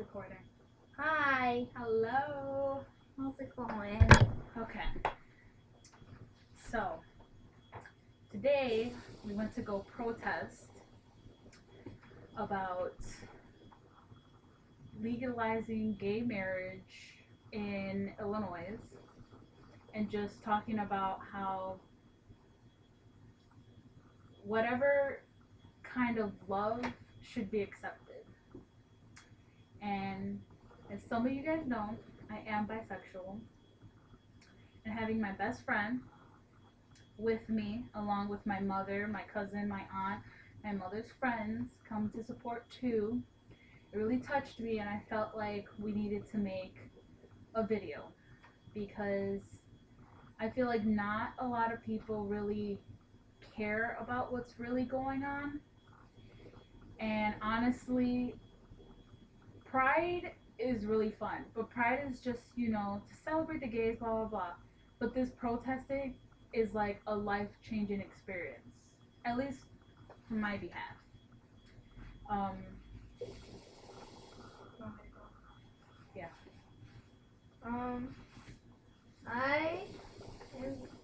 recording. Hi, Hello. how's it going? Okay. So, today we went to go protest about legalizing gay marriage in Illinois and just talking about how whatever kind of love should be accepted. And as some of you guys know, I am bisexual. And having my best friend with me, along with my mother, my cousin, my aunt, my mother's friends, come to support too, it really touched me, and I felt like we needed to make a video because I feel like not a lot of people really care about what's really going on. And honestly, Pride is really fun, but Pride is just, to celebrate the gays, blah, blah, blah. But this protesting is like a life changing experience, at least from my behalf. Um, yeah. I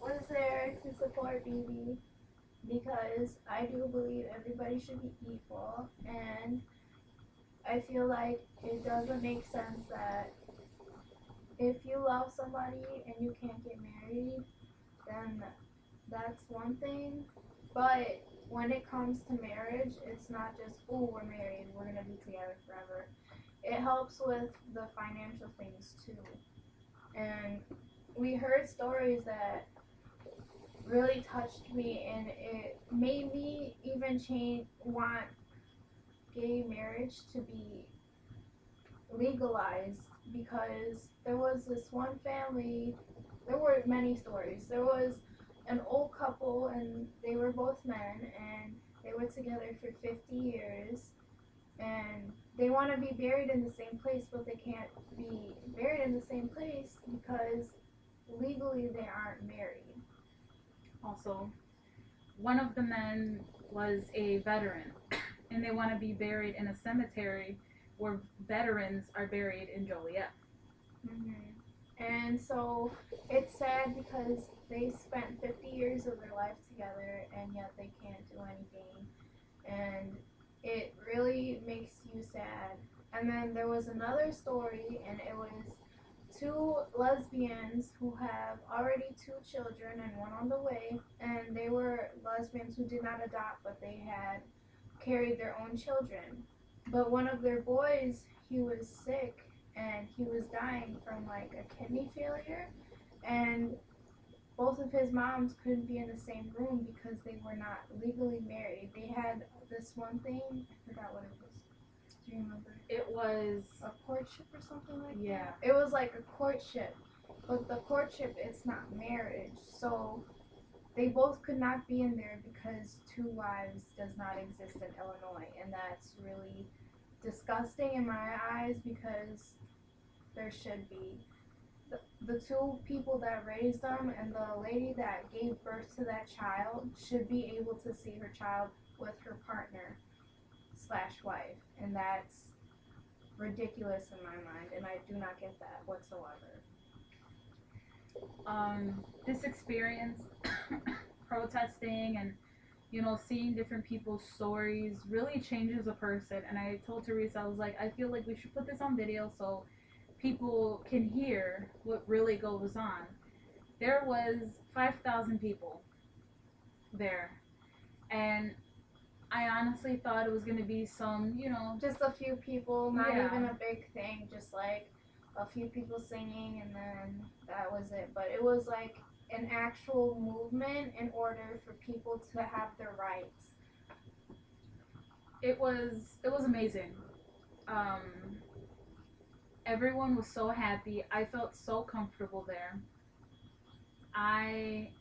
was there to support BB because I do believe everybody should be equal, and I feel like it doesn't make sense that if you love somebody and you can't get married, then that's one thing. But when it comes to marriage, it's not just, oh, we're married, we're gonna be together forever. It helps with the financial things too. And we heard stories that really touched me, and it made me even want gay marriage to be legalized, because there was this one family. There were many stories. There was an old couple, and they were both men, and they were together for 50 years, and they want to be buried in the same place, but they can't be buried in the same place because legally they aren't married. Also, one of the men was a veteran, and they want to be buried in a cemetery where veterans are buried in Joliet. And so it's sad because they spent 50 years of their life together, and yet they can't do anything. And it really makes you sad. And then there was another story, and it was two lesbians who have already two children and one on the way. And they were lesbians who did not adopt, but they had carried their own children. But one of their boys, he was sick, and he was dying from like a kidney failure, and both of his moms couldn't be in the same room because they were not legally married. They had this one thing, I forgot what it was. Do you remember? It was A courtship or something like yeah. that? It was like a courtship, but the courtship, it's not marriage. So they both could not be in there because two wives does not exist in Illinois, and that's really disgusting in my eyes, because there should be. The two people that raised them and the lady that gave birth to that child should be able to see her child with her partner / wife, and that's ridiculous in my mind, and I do not get that whatsoever. This experience, protesting and seeing different people's stories really changes a person. And I told Teresa, I was like, I feel like we should put this on video so people can hear what really goes on. There was 5,000 people there, and I honestly thought it was going to be some, Just a few people, not Yeah. even a big thing, just like a few people singing, and then that was it. But it was like an actual movement in order for people to have their rights. It was amazing. Everyone was so happy. I felt so comfortable there. I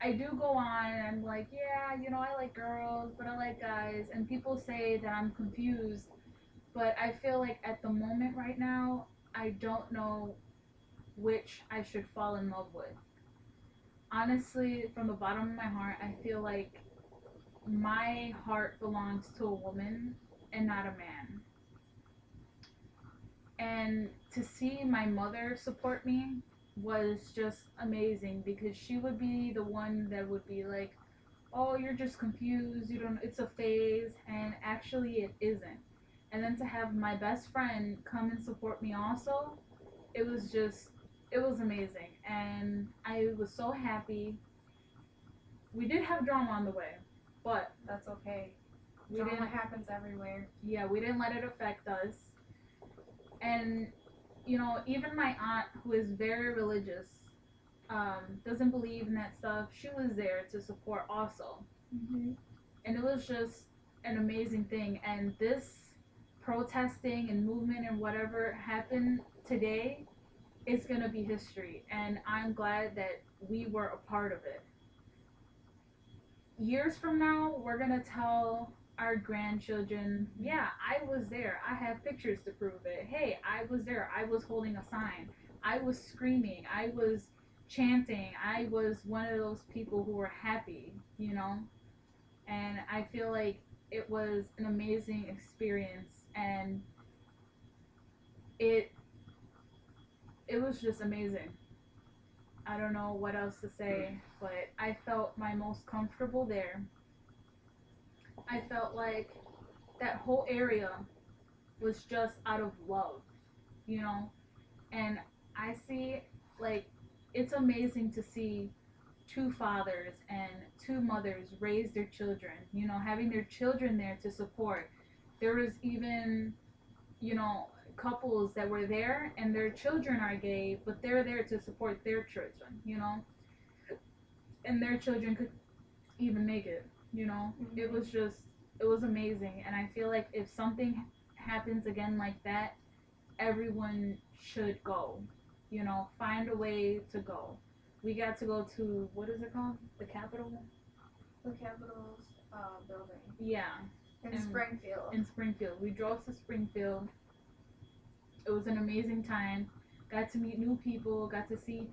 I do go on and I'm like, yeah, I like girls, but I like guys. And people say that I'm confused, but I feel like at the moment right now, I don't know which I should fall in love with. Honestly, from the bottom of my heart, I feel like my heart belongs to a woman and not a man. And to see my mother support me was just amazing, because she would be the one that would be like, oh, you're just confused, you don't, it's a phase, and actually it isn't. And then to have my best friend come and support me also, it was just, it was amazing. And I was so happy. We did have drama on the way, but That's okay. we Drama didn't, happens everywhere. yeah, we didn't let it affect us. And you know, even my aunt, who is very religious, doesn't believe in that stuff, she was there to support also. Mm-hmm. And it was just an amazing thing. And this protesting and movement and whatever happened today, it's going to be history. And I'm glad that we were a part of it. Years from now, we're going to tell our grandchildren, yeah, I was there. I have pictures to prove it. Hey, I was there. I was holding a sign. I was screaming. I was chanting. I was one of those people who were happy, you know? And I feel like it was an amazing experience, and it was just amazing. I don't know what else to say, but I felt my most comfortable there. I felt like that whole area was just out of love, you know? And I see, like, it's amazing to see two fathers and two mothers raise their children, you know, having their children there to support. There was even, you know, couples that were there and their children are gay, but they're there to support their children, you know? And their children could even make it, you know? Mm-hmm. It was just, it was amazing. And I feel like if something happens again like that, everyone should go, you know, find a way to go. We got to go to, what is it called? The Capitol? The Capitol's building Yeah, in And- Springfield. in Springfield. We drove to Springfield. It was an amazing time. Got to meet new people, got to see.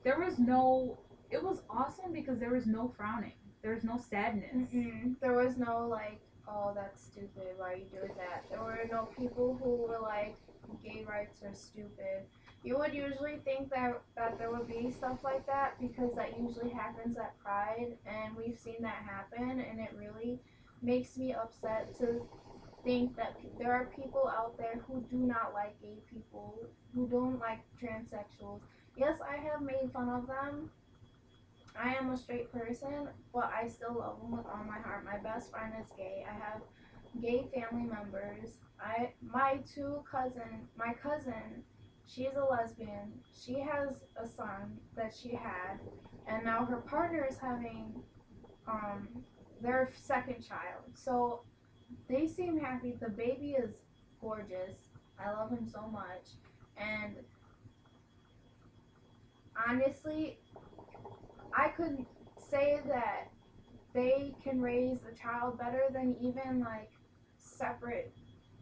There was no, it was awesome because there was no frowning. There was no sadness. Mm-mm. There was no like, oh, that's stupid. Why are you doing that? There were no people who were like, gay rights are stupid. You would usually think that there would be stuff like that because that usually happens at Pride, and we've seen that happen, and it really makes me upset to think that there are people out there who do not like gay people, who don't like transsexuals. Yes, I have made fun of them. I am a straight person, but I still love them with all my heart. My best friend is gay. I have gay family members. My cousin, she's a lesbian. She has a son that she had, and now her partner is having their second child. So they seem happy. The baby is gorgeous. I love him so much. And honestly, I could say that they can raise a child better than even like separate,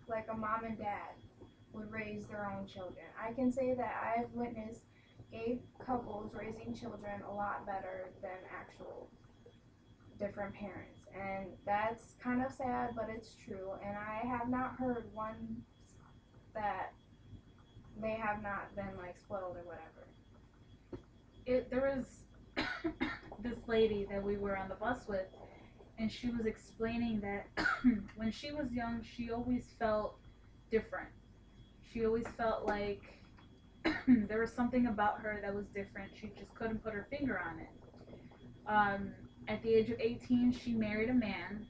like a mom and dad would raise their own children. I can say that I've witnessed gay couples raising children a lot better than actual different parents. And that's kind of sad, but it's true. And I have not heard one that they have not been like spoiled or whatever. There was this lady that we were on the bus with, and she was explaining that when she was young, she always felt different. She always felt like there was something about her that was different. She just couldn't put her finger on it. At the age of 18, she married a man.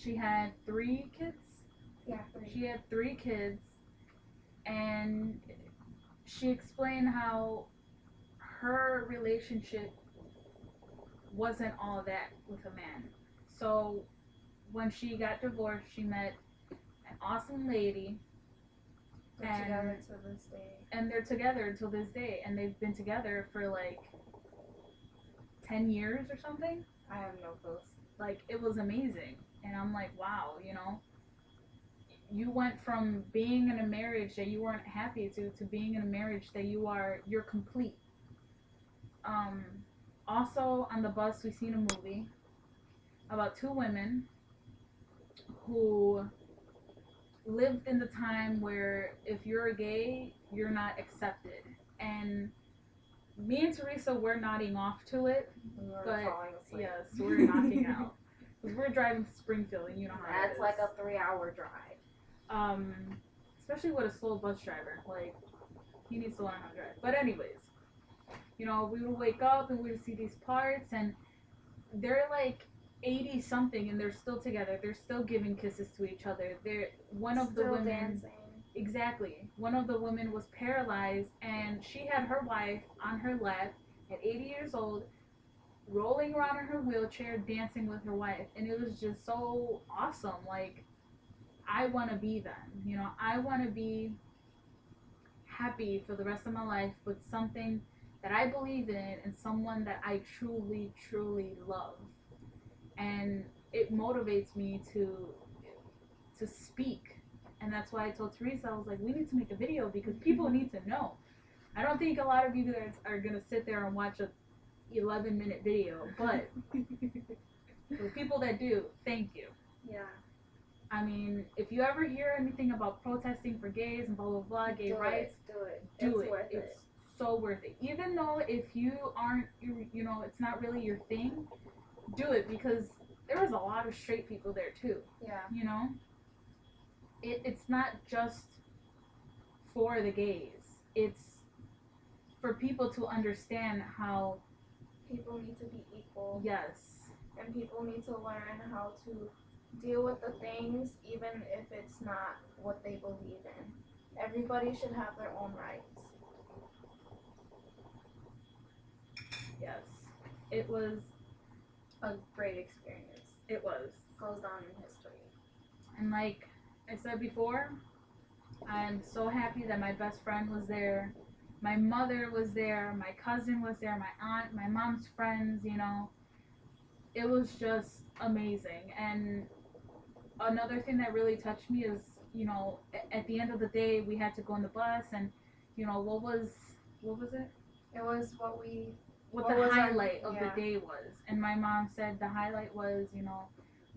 She had 3 kids. Yeah, She had 3 kids, and she explained how her relationship wasn't all that with a man. So when she got divorced, she met an awesome lady, they're and- together to this day. and they're together until this day, and they've been together for like 10 years or something. I have no clue. Like, it was amazing. And I'm like, wow, you know, you went from being in a marriage that you weren't happy to being in a marriage that you're complete. Also on the bus, we seen a movie about 2 women who lived in the time where if you're gay, you're not accepted. And me and Teresa were nodding off to it, We were but falling asleep. yes, we're knocking out. Because we're driving to Springfield, and you know how That's like a 3-hour drive. especially with a slow bus driver. Like, he needs to learn how to drive. But anyways, you know, we would wake up and we would see these parts, and they're like 80 something, and they're still together. They're still giving kisses to each other. They're one of the Still women. dancing. Exactly. One of the women was paralyzed, and she had her wife on her lap at 80 years old, rolling around in her wheelchair, dancing with her wife. And it was just so awesome. Like, I want to be them. You know, I want to be happy for the rest of my life with something that I believe in and someone that I truly, truly love. And it motivates me to speak. And that's why I told Teresa, I was like, we need to make a video because people need to know. I don't think a lot of you guys are going to sit there and watch a 11-minute video, but for the people that do, thank you. Yeah. I mean, if you ever hear anything about protesting for gays and blah, blah, blah, gay rights, do it. Worth It's so worth it. Even though if you aren't, you know, it's not really your thing, do it because there was a lot of straight people there too. Yeah. You know? It's not just for the gays. It's for people to understand how People need to be equal. yes, And people need to learn how to deal with the things even if it's not what they believe in. Everybody should have their own rights. yes. It was A great experience. it was. Goes down in history. And like I said before, I'm so happy that my best friend was there. My mother was there, my cousin was there, my aunt, my mom's friends, you know. It was just amazing. And another thing that really touched me is, you know, at the end of the day, we had to go on the bus, and, you know, what was it? It was what The was our- highlight of yeah. the day was. And my mom said the highlight was, you know,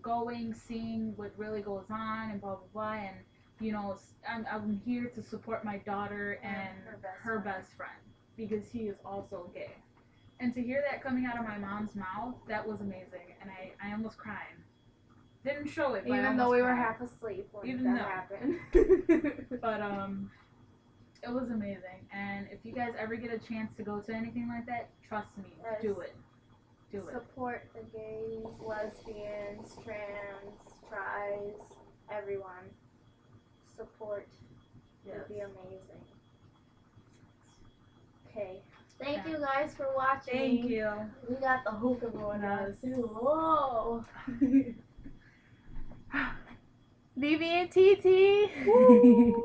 going, seeing what really goes on, and blah, blah, blah. And, you know, I'm here to support my daughter and her best friend because he is also gay. And to hear that coming out of my mom's mouth, that was amazing. And I almost cried. Didn't show it, but I Even though almost we were cried. half asleep when Even that though. happened. But it was amazing. And if you guys ever get a chance to go to anything like that, trust me, Yes. do it. Do it. Support the gays, lesbians, trans, tris, everyone. Support Yes. would be amazing. Okay. Thank you guys for watching. Thank you. We got the hookah going on Yes. too. Whoa. BB and TT. Woo.